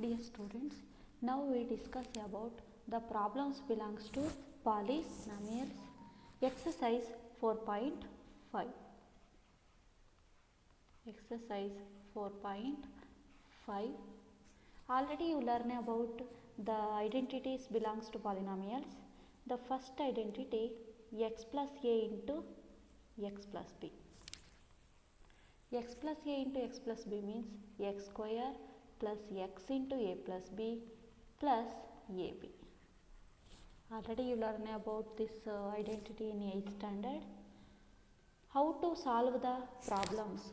Dear students, now we discuss about the problems belongs to polynomials. Exercise 4.5. Exercise 4.5. Already you learn about the identities belongs to polynomials. The first identity x plus a into x plus b. X plus a into x plus b means x square plus x into a plus b plus ab. Already you learn about this identity in 8th standard. How to solve the problems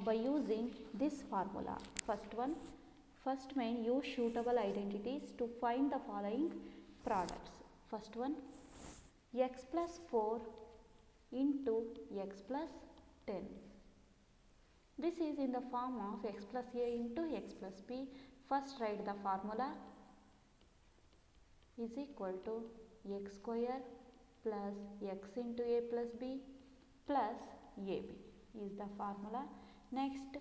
by using this formula. First main, use suitable identities to find the following products. First one, x plus 4 into x plus 10. This is in the form of x plus a into x plus b. First write the formula is equal to x square plus x into a plus b plus ab is the formula. Next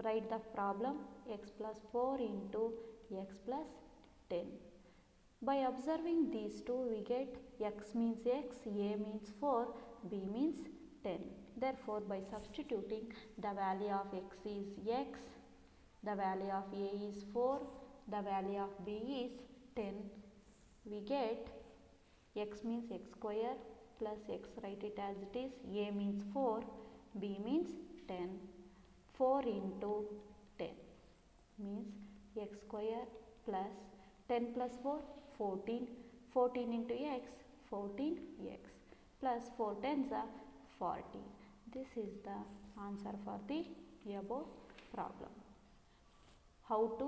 write the problem x plus 4 into x plus 10. By observing these two we get x means x, a means 4, b means 10. Therefore, by substituting the value of x is x, the value of a is 4, the value of b is 10, we get x means x square plus x, write it as it is, a means 4, b means 10, 4 into 10 means x square plus 10 plus 4, 14, 14 into x, 14x plus 4 tens are 40. This is the answer for the above problem. How to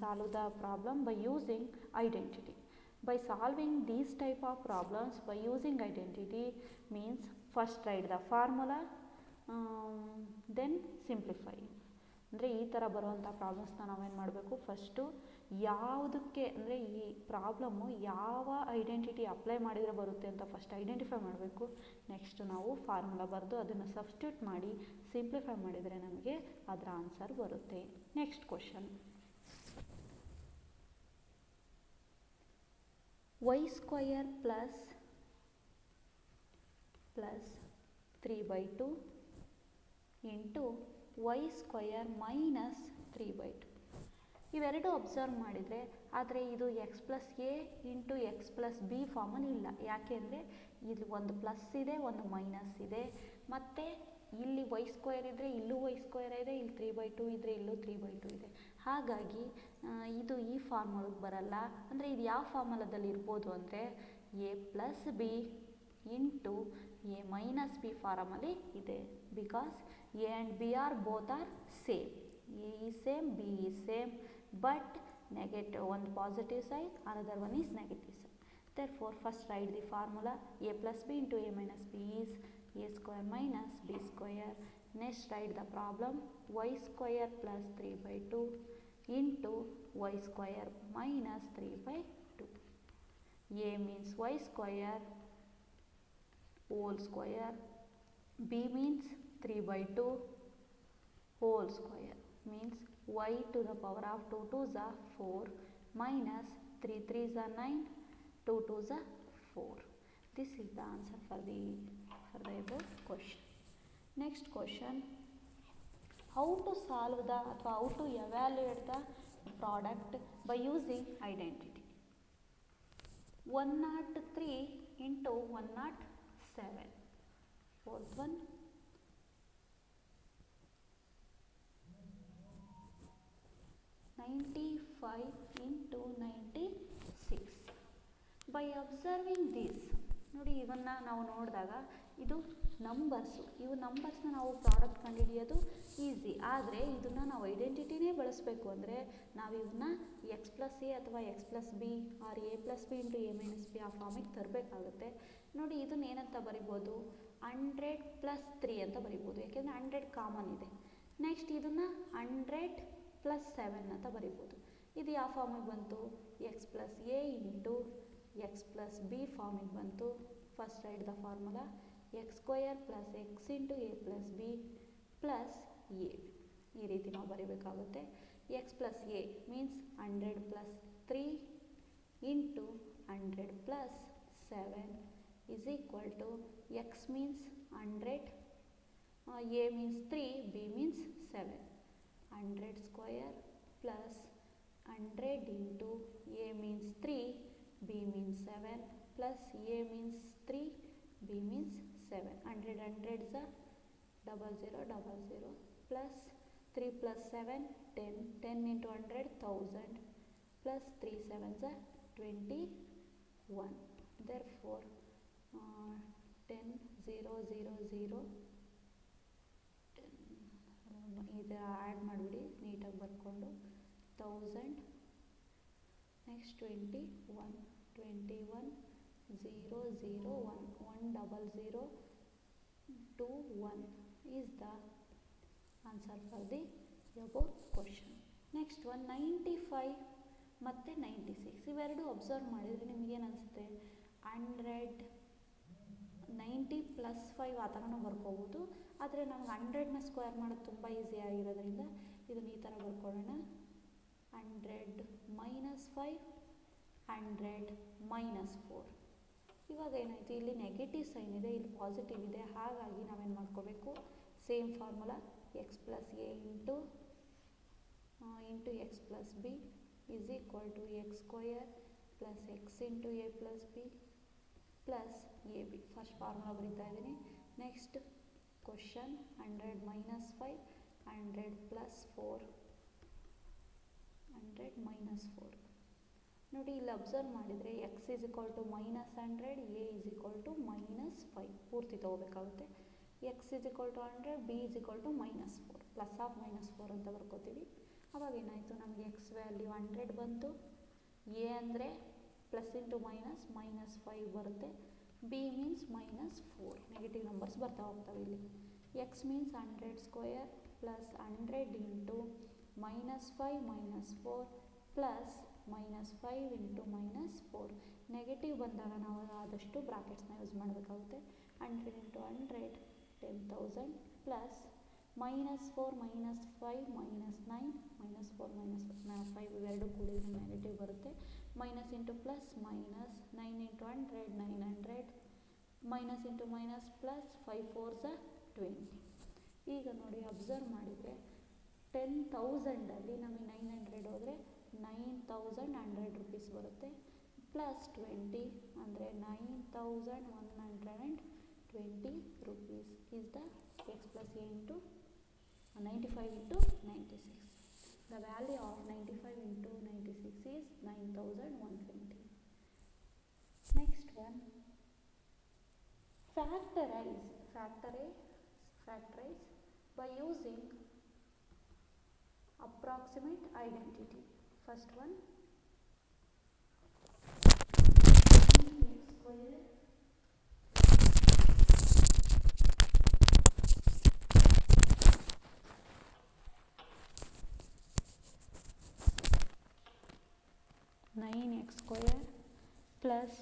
solve the problem by using identity. By solving these type of problems by using identity means first write the formula, then simplify. ಅಂದರೆ ಈ ಥರ ಬರುವಂಥ ಪ್ರಾಬ್ಲಮ್ಸ್ನ ನಾವೇನು ಮಾಡಬೇಕು, first ಯಾವುದಕ್ಕೆ ಅಂದರೆ ಈ problem ಯಾವ ಐಡೆಂಟಿಟಿ ಅಪ್ಲೈ ಮಾಡಿದರೆ ಬರುತ್ತೆ ಅಂತ ಫಸ್ಟ್ ಐಡೆಂಟಿಫೈ ಮಾಡಬೇಕು. ನೆಕ್ಸ್ಟ್ ನಾವು ಫಾರ್ಮುಲಾ ಬರೆದು ಅದನ್ನು ಸಬ್ಸ್ಟಿಟ್ಯೂಟ್ ಮಾಡಿ ಸಿಂಪ್ಲಿಫೈ ಮಾಡಿದರೆ ನಮಗೆ ಅದರ ಆನ್ಸರ್ ಬರುತ್ತೆ. Next question, y square plus 3/2 into y square minus 3/2. ಇವೆರಡು ಅಬ್ಸರ್ವ್ ಮಾಡಿದರೆ, ಆದರೆ ಇದು X plus A into X plus B ಫಾರ್ಮಲ್ಲಿ ಇಲ್ಲ. ಯಾಕೆ ಅಂದರೆ ಇಲ್ಲಿ ಒಂದು ಪ್ಲಸ್ ಇದೆ, ಒಂದು ಮೈನಸ್ ಇದೆ, ಮತ್ತು ಇಲ್ಲಿ ವೈ ಸ್ಕ್ವೇರ್ ಇದ್ದರೆ ಇಲ್ಲೂ ವೈ ಸ್ಕ್ವೇರ್ ಇದೆ, ಇಲ್ಲಿ 3/2 ಇದ್ದರೆ ಇಲ್ಲೂ 3/2 ಇದೆ. ಹಾಗಾಗಿ ಇದು ಈ ಫಾರ್ಮುಲಾಗೆ ಬರಲ್ಲ. ಅಂದರೆ ಇದು ಯಾವ ಫಾರ್ಮುಲಾದಲ್ಲಿ ಇರ್ಬೋದು ಅಂದರೆ A plus B into A minus B ಫಾರ್ಮಲ್ಲಿ ಇದೆ. Because A and B are both are same. A is same, B is same, but negative, one positive side, another one is negative side. Therefore, first write the formula a plus b into a minus b is a square minus b square. Next write the problem y square plus 3/2 into y square minus 3/2. A means y square whole square, b means 3/2 whole square means y to the power of 2 2s are 4 minus 3 3s are 9, 2 2s are 4. This is the answer for the above question. Next question, how to solve the ಅಥವಾ how to evaluate the product by using identity. 103 into 107. Fourth one, 95 into 96. By observing this, ನೋಡಿ ಇವನ್ನ ನಾವು ನೋಡಿದಾಗ ಇದು numbers, ಇವು ನಂಬರ್ಸ್ನ ನಾವು product ಕಂಡುಹಿಡಿಯೋದು easy. ಆದರೆ ಇದನ್ನು ನಾವು ಐಡೆಂಟಿಟಿನೇ ಬಳಸಬೇಕು ಅಂದರೆ ನಾವು ಇವನ್ನ ಎಕ್ಸ್ ಪ್ಲಸ್ ಎ ಅಥವಾ X plus B or A plus B into A minus B ಆ ಫಾರ್ಮಿಗೆ ತರಬೇಕಾಗುತ್ತೆ. ನೋಡಿ ಇದನ್ನ ಏನಂತ ಬರಿಬೋದು, 100 ಪ್ಲಸ್ 3 ಅಂತ ಬರಿಬೋದು, ಯಾಕೆಂದರೆ 100 ಕಾಮನ್ ಇದೆ. ನೆಕ್ಸ್ಟ್ ಇದನ್ನು 100 ಪ್ಲಸ್ 7 ಅಂತ ಬರಿಬೋದು. ಇದು ಯಾವ ಫಾರ್ಮಿಗೆ ಬಂತು, X plus A into X plus B ಫಾರ್ಮಿಗೆ ಬಂತು. First write the formula X square plus X into A plus B plus A. ಈ ರೀತಿ ನಾವು ಬರೀಬೇಕಾಗುತ್ತೆ. x plus a means 100 plus 3 into 100 plus 7 is equal to x means 100, a means 3, b means 7. 100 square plus 100 into a means 3, b means 7 plus a means 3, b means 7. 100 hundreds are 0000 plus 3 plus 7 10. 10 into 100 1000 plus 3 sevens are 21. Therefore 10 0 0 0 ಇದರ add ಮಾಡಿಬಿಡಿ ನೀಟಾಗಿ ಬರ್ಕೊಂಡು 1000 next 21 21 0 0 1 1 0 0 2 1 is the answer for the above question. Next one 95 ಮತ್ತು 96 ಇವೆರಡು observe ಮಾಡಿದರೆ ನಿಮಗೇನು ಅನಿಸುತ್ತೆ 100 90 plus 5 ಆ ಥರನೂ ಬರ್ಕೋಬೋದು. ಆದರೆ ನಮ್ಗೆ 100ನ ಸ್ಕ್ವೇರ್ ಮಾಡೋದು ತುಂಬ ಈಸಿ ಆಗಿರೋದ್ರಿಂದ ಇದನ್ನು ಈ ಥರ ಬರ್ಕೊಳ್ಳೋಣ 100 ಮೈನಸ್ 5 100 ಮೈನಸ್ 4. ಇವಾಗ ಏನಾಯಿತು ಇಲ್ಲಿ ನೆಗೆಟಿವ್ ಸೈನ್ ಇದೆ, ಇಲ್ಲಿ ಪಾಸಿಟಿವ್ ಇದೆ, ಹಾಗಾಗಿ ನಾವೇನು ಮಾಡ್ಕೋಬೇಕು same formula X plus A into X plus B is equal to X square plus X into A plus B plus A B. First formula ಬರೀತಾ ಇದ್ದೀನಿ. Next question 100 minus 5 100 plus 4 100 minus 4. ನೋಡಿ ಇಲ್ಲಿ observe ಮಾಡಿದರೆ X is equal to minus 100, A is equal to minus 5 ಪೂರ್ತಿ ತೊಗೋಬೇಕಾಗುತ್ತೆ. X is equal to 100, B is equal to minus 4, plus of minus 4 ಅಂತ ಬರ್ಕೋತೀವಿ. ಅವಾಗ ಏನಾಯಿತು ನಮಗೆ ಎಕ್ಸ್ ವ್ಯಾಲ್ಯೂ 100 ಬಂತು, ಎ ಅಂದರೆ ಪ್ಲಸ್ ಇಂಟು ಮೈನಸ್ ಮೈನಸ್ 5 ಬರುತ್ತೆ, B means minus 4 negative numbers ಬರ್ತಾ ಹೋಗ್ತವೆ ಇಲ್ಲಿ. X means 100 square plus 100 into minus 5 minus 4 plus minus 5 into minus 4. Negative ಬಂದಾಗ ನಾವು ಆದಷ್ಟು ಬ್ರಾಕೆಟ್ಸ್ನ ಯೂಸ್ ಮಾಡಬೇಕಾಗುತ್ತೆ. 100 into 100 10,000 plus minus 4 minus 5 minus 9 minus 4 minus 5 ಇವೆರಡು ಕೂಡಿದ್ರೆ ನೆಗೆಟಿವ್ ಬರುತ್ತೆ. Minus into plus minus 9 into 100 900 minus into minus plus 5 4s 20. ಈಗ ನೋಡಿ observe ಮಾಡಿದರೆ 10,000ಅಲ್ಲಿ ನಮಗೆ 900 ಹೋದರೆ 9,100 ರುಪೀಸ್ ಬರುತ್ತೆ, ಪ್ಲಸ್ 20 ಅಂದರೆ 9,120 rupees is the x plus a into 95 into 96. The value of 95 into 96 is 9,120. Next one, factorize by using approximate identity. First one, x square square plus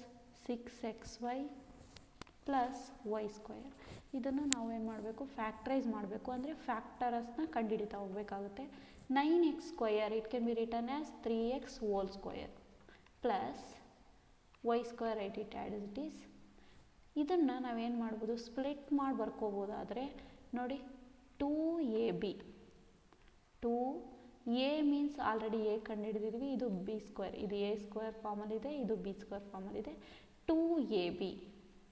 6xy plus Y square. ಇದನ್ನು ನಾವು ಏನು ಮಾಡಬೇಕು factorise ಮಾಡಬೇಕು, ಅಂದರೆ ಫ್ಯಾಕ್ಟರಸ್ನ ಕಂಡುಹಿಡಿತಾ ಹೋಗಬೇಕಾಗುತ್ತೆ. 9x square it can be written as 3x whole square plus Y square write it as it is. ಇದನ್ನು ನಾವೇನು ಮಾಡ್ಬೋದು ಸ್ಪ್ಲಿಟ್ ಮಾಡಿ ಬರ್ಕೋಬೋದಾದರೆ ನೋಡಿ 2ab 2a means already A ಕಂಡುಹಿಡಿದಿದ್ವಿ, ಇದು ಬಿ ಸ್ಕ್ವೇರ್, ಇದು ಎ ಸ್ಕ್ವೇರ್ ಫಾರ್ಮಲ್ಲಿದೆ, ಇದು ಬಿ ಸ್ಕ್ವೇರ್ ಫಾರ್ಮಲ್ಲಿದೆ. 2ab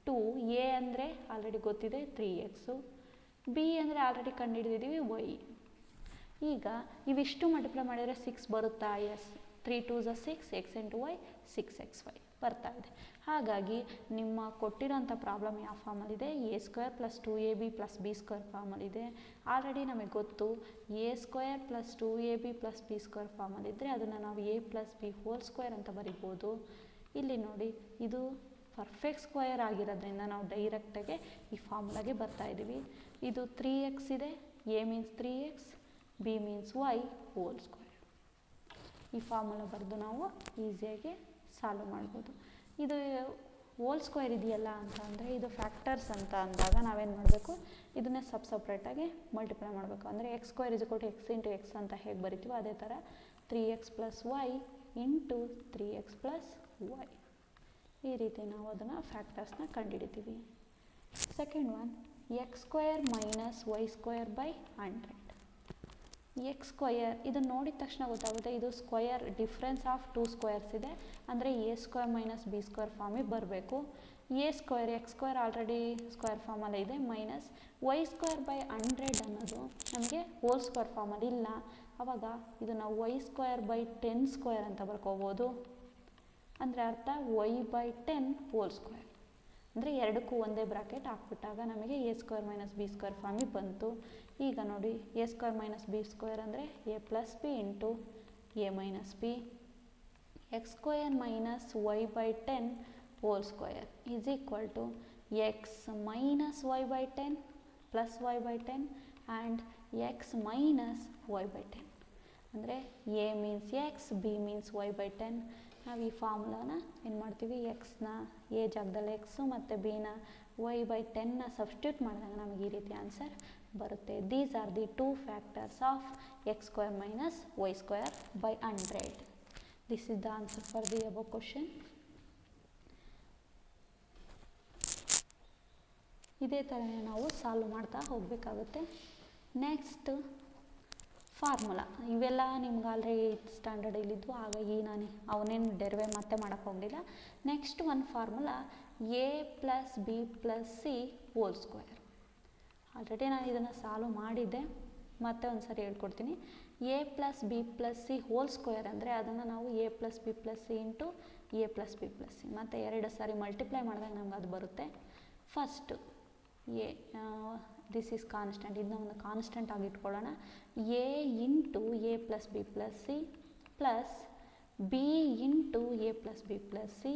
2a ಅಂದರೆ already ಗೊತ್ತಿದೆ 3x, b ಅಂದರೆ ಆಲ್ರೆಡಿ ಕಂಡುಹಿಡಿದಿದ್ದೀವಿ y. ಈಗ ಇವಿಷ್ಟು ಮಲ್ಟಿಪ್ಲೈ ಮಾಡಿದರೆ 6 ಬರುತ್ತಾ? S, 3 2s 6, x into y 6xy ಬರ್ತಾ ಇದೆ. ಹಾಗಾಗಿ ನಿಮ್ಮ ಕೊಟ್ಟಿರೋಂಥ ಪ್ರಾಬ್ಲಮ್ ಯಾವ ಫಾರ್ಮಲ್ಲಿದೆ? A square plus 2ab plus B square ಫಾರ್ಮಲ್ಲಿದೆ. ಆಲ್ರೆಡಿ ನಮಗೆ ಗೊತ್ತು A square plus 2ab plus B square ಫಾರ್ಮಲ್ಲಿದ್ದರೆ ಅದನ್ನು ನಾವು A plus B whole square ಅಂತ ಬರಿಬೋದು. ಇಲ್ಲಿ ನೋಡಿ ಇದು ಪರ್ಫೆಕ್ಟ್ ಸ್ಕ್ವಯರ್ ಆಗಿರೋದ್ರಿಂದ ನಾವು ಡೈರೆಕ್ಟಾಗೆ ಈ ಫಾರ್ಮುಲಾಗೆ ಬರ್ತಾ ಇದ್ದೀವಿ. ಇದು 3x ಇದೆ, A means 3x, B means y whole square. ಈ ಫಾರ್ಮುಲಾ ಬರೆದು ನಾವು ಈಸಿಯಾಗಿ ಸಾಲ್ವ್ ಮಾಡ್ಬೋದು. ಇದು ಹೋಲ್ ಸ್ಕ್ವೇರ್ ಇದೆಯಲ್ಲ ಅಂತ ಅಂದರೆ ಇದು ಫ್ಯಾಕ್ಟರ್ಸ್ ಅಂತ ಅಂದಾಗ ನಾವೇನು ಮಾಡಬೇಕು, ಇದನ್ನೇ ಸಪ್ರೇಟಾಗಿ ಮಲ್ಟಿಪ್ಲೈ ಮಾಡಬೇಕು. ಅಂದರೆ X square is equal to X into X ಅಂತ ಹೇಗೆ ಬರಿತೀವೋ ಅದೇ ಥರ 3x plus Y into 3x plus Y, ಈ ರೀತಿ ನಾವು ಅದನ್ನು ಫ್ಯಾಕ್ಟರ್ಸ್ನ ಕಂಡುಹಿಡಿತೀವಿ. Second one, X square minus Y square by 100. X square ಇದನ್ನು ನೋಡಿದ ತಕ್ಷಣ ಗೊತ್ತಾಗುತ್ತೆ, ಇದು ಸ್ಕ್ವಯರ್ ಡಿಫ್ರೆನ್ಸ್ ಆಫ್ 2 ಸ್ಕ್ವೇರ್ಸ್ ಇದೆ, ಅಂದರೆ A square minus B square ಫಾರ್ಮಿಗೆ ಬರಬೇಕು. A square X square already square ಫಾರ್ಮಲ್ಲೇ ಇದೆ, ಮೈನಸ್ ವೈ ಸ್ಕ್ವೇರ್ ಬೈ 100 ಅನ್ನೋದು ನಮಗೆ ಹೋಲ್ ಸ್ಕ್ವೇರ್ ಫಾರ್ಮಲ್ಲಿ ಇಲ್ಲ. ಆವಾಗ ಇದನ್ನು ವೈ ಸ್ಕ್ವೇರ್ ಬೈ 10 ಸ್ಕ್ವೇರ್ ಅಂತ ಬರ್ಕೋಬೋದು. ಅಂದರೆ ಅರ್ಥ ವೈ ಬೈ 10 ಹೋಲ್ ಸ್ಕ್ವೇರ್. ಅಂದರೆ ಎರಡಕ್ಕೂ ಒಂದೇ ಬ್ರಾಕೆಟ್ ಹಾಕ್ಬಿಟ್ಟಾಗ ನಮಗೆ A square minus B square ಫಾರ್ಮಿಗೆ ಬಂತು. ಈಗ ನೋಡಿ, A square minus B square ಅಂದರೆ A plus B into A minus B, X square minus Y by 10 whole square is equal to X minus Y by 10 plus Y by 10 and X minus Y by 10. ಅಂದರೆ A means X, B means Y by 10. ನಾವು ಈ ಫಾರ್ಮುಲಾನ ಏನು ಮಾಡ್ತೀವಿ, ಎಕ್ಸ್ನ A ಜಾಗದಲ್ಲಿ X ಮತ್ತು ಬಿನ Y by 10ನ ಸಬ್ಸ್ಟಿಟ್ಯೂಟ್ ಮಾಡಿದಾಗ ನಮಗೆ ಈ ರೀತಿ ಆನ್ಸರ್ ಬರುತ್ತೆ. These are the 2 factors of X square minus Y square by 100. This is the answer for the above question. ಇದೇ ಥರನೇ ನಾವು ಸಾಲ್ವ್ ಮಾಡ್ತಾ ಹೋಗಬೇಕಾಗುತ್ತೆ. ನೆಕ್ಸ್ಟ್ ಫಾರ್ಮುಲಾ, ಇವೆಲ್ಲ ನಿಮ್ಗೆ ಆಲ್ರೆಡಿ 8th ಸ್ಟ್ಯಾಂಡರ್ಡಲ್ಲಿದ್ದು, ಹಾಗಾಗಿ ನಾನು ಅವನೇನು ಡೆರಿವೆ ಮತ್ತೆ ಮಾಡೋಕ್ಕೆ ಹೋಗಲಿಲ್ಲ. ನೆಕ್ಸ್ಟ್ ಒಂದು formula A plus B plus C whole square. Already ನಾನು ಇದನ್ನು ಸಾಲ್ವ್ ಮಾಡಿದ್ದೆ, ಮತ್ತೆ ಒಂದು ಸರಿ ಹೇಳ್ಕೊಡ್ತೀನಿ. A plus B plus C whole square ಅಂದರೆ ಅದನ್ನು ನಾವು A plus B plus C into A plus B plus C ಮತ್ತು 2 ಸಾರಿ ಮಲ್ಟಿಪ್ಲೈ ಮಾಡಿದಾಗ ನಮ್ಗೆ ಅದು ಬರುತ್ತೆ. First A this is constant, ಇದನ್ನ ಒಂದು ಕಾನ್ಸ್ಟೆಂಟ್ ಆಗಿ ಇಟ್ಕೊಳ್ಳೋಣ. A into A plus B plus C plus B into A plus B plus C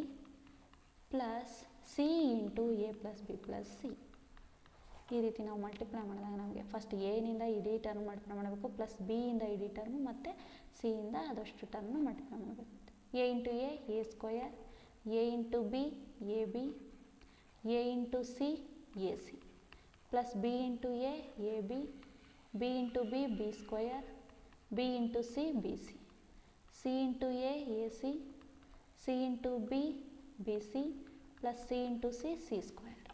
plus C into A plus B plus C. ಈ ರೀತಿ ನಾವು ಮಲ್ಟಿಪ್ಲೈ ಮಾಡಿದಾಗ ನಮಗೆ ಫಸ್ಟ್ ಎನಿಂದ ಇಡೀ ಟರ್ಮ್ ಮಲ್ಟಿಪ್ಲೈ ಮಾಡಬೇಕು, ಪ್ಲಸ್ ಬಿಯಿಂದ ಇಡೀ ಟರ್ಮು ಮತ್ತು ಸಿಯಿಂದ ಅದಷ್ಟು ಟರ್ಮ್ನ ಮಲ್ಟಿಪ್ಲೈ ಮಾಡಬೇಕು. A into A square, A into B A B, A into C A C, plus B into A B, B into B square, B into C B C, C into A C, C into B C, plus C into C square.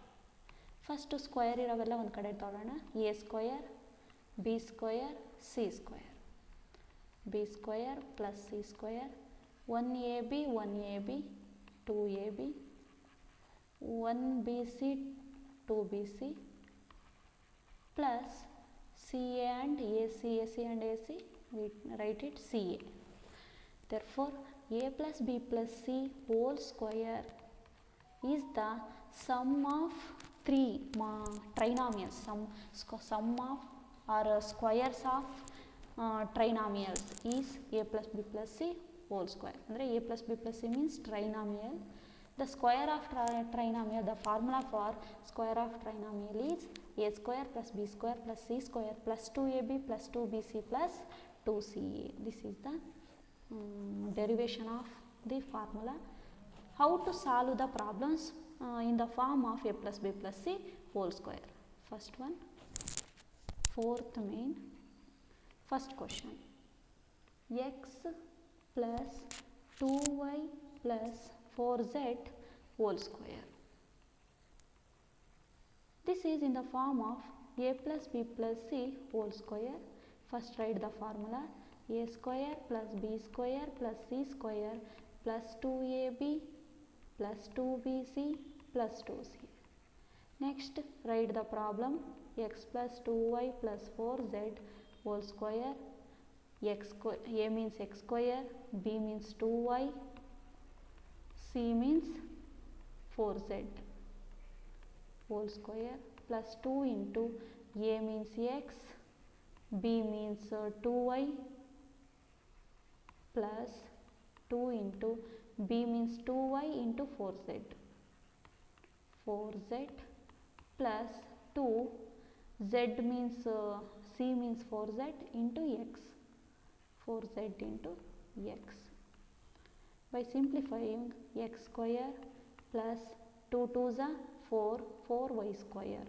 First square ಇರೋವೆಲ್ಲ ಒಂದು ಕಡೆ ತೊಗೊಳ್ಳೋಣ. A square, B square, C square, B square plus C square, 1ab 2ab, 1bc 2bc, plus CA and AC and AC, we write it CA. Therefore, A plus B plus C whole square is the sum of 3 trinomials, sum of or squares of trinomials is A plus B plus C whole square. Andre A plus B plus C means trinomial. The square of trinomial, the formula for square of trinomial is a square plus b square plus c square plus 2ab plus 2bc plus 2ca. This is the derivation of the formula. How to solve the problems in the form of a plus b plus c whole square. First one, fourth main, first question, x plus 2y plus 4z whole square. This is in the form of a plus b plus c whole square. First write the formula, a square plus b square plus c square plus 2ab plus 2bc plus 2c. Next write the problem, x plus 2y plus 4z whole square. A means x square, b means 2y, c means 4z whole square plus 2 into a means x, b means 2y plus 2 into b means 2y into 4z plus 2, z means c means 4z into x, 4z into x. By simplifying, x square plus 2 2s are 4, 4y square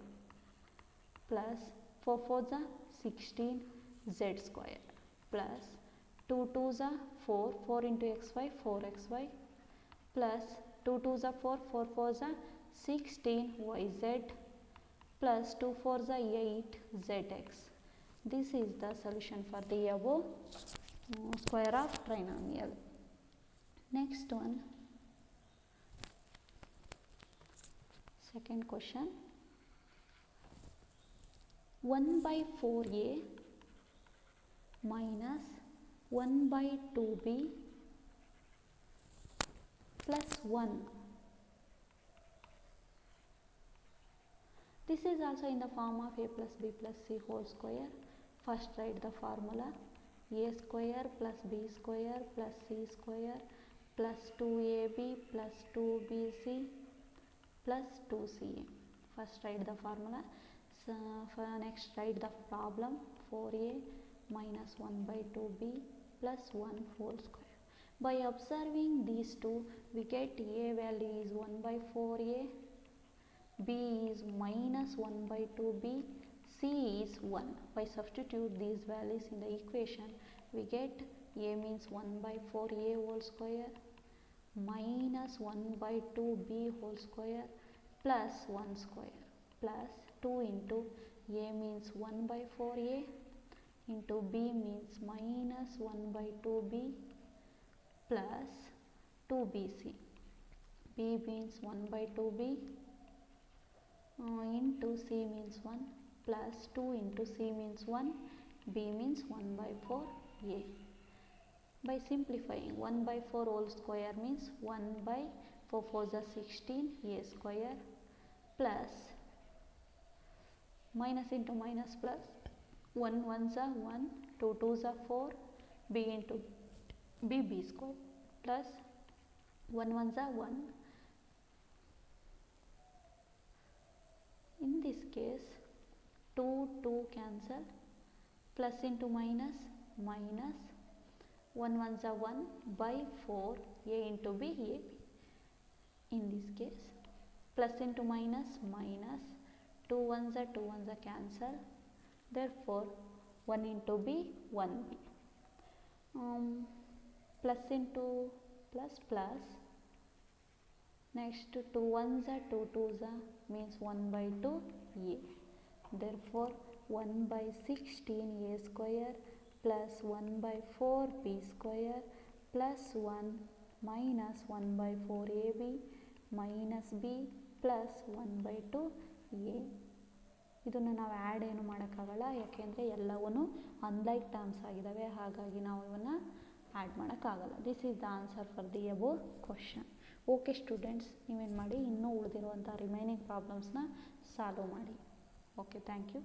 plus 4 4s are 16 z square plus 2 2s are 4, 4 into xy 4xy plus 2 2s are 4, 4 4s are 16 yz plus 2 4s are 8 zx. This is the solution for the above square of trinomial. Next one, second question. 1 by 4a minus 1 by 2b plus 1. This is also in the form of a plus b plus c whole square. First write the formula. A square plus b square plus c square plus 2ab plus 2bc plus 2ca. First write the formula. So for next write the problem. 4a minus 1 by 2b plus 1 whole square. By observing these two, we get a value is 1 by 4a, b is minus 1 by 2b, c is 1. By substitute these values in the equation, we get a means 1 by 4a whole square minus 1 by 2b whole square plus 1 square plus 2 into a means 1 by 4a into b means minus 1 by 2b plus 2bc. b means 1 by 2b into c means 1 plus 2 into c means 1, b means 1 by 4a. By simplifying, 1 by 4 whole square means 1 by 4 4s are 16 a square plus minus into minus plus 1 1s are 1, 2 2s are 4, b into b square plus 1 1s are 1. In this case 2 2 cancel, plus into minus minus 1 1s are 1 by 4 a into b a b. In this case plus into minus minus 2 1s are 2 1s are cancel, therefore 1 into b 1b. Plus into plus plus, next 2 1s are 2 2s are means 1 by 2 a, therefore 1 by 16 a square plus 1 by 4 b square plus 1 minus 1 by 4 ab minus b plus 1 by 2 a. ಇದನ್ನು ನಾವು add ಏನು ಮಾಡೋಕ್ಕಾಗಲ್ಲ, ಯಾಕೆಂದರೆ ಎಲ್ಲವೂ unlike terms ಆಗಿದ್ದಾವೆ, ಹಾಗಾಗಿ ನಾವು ಇವನ್ನ ಆ್ಯಡ್ ಮಾಡೋಕ್ಕಾಗಲ್ಲ. This is the answer for the above question. Okay students, ನೀವೇನು ಮಾಡಿ ಇನ್ನೂ ಉಳಿದಿರುವಂಥ ರಿಮೈನಿಂಗ್ ಪ್ರಾಬ್ಲಮ್ಸ್ನ ಸಾಲ್ವ್ ಮಾಡಿ. Okay, thank you.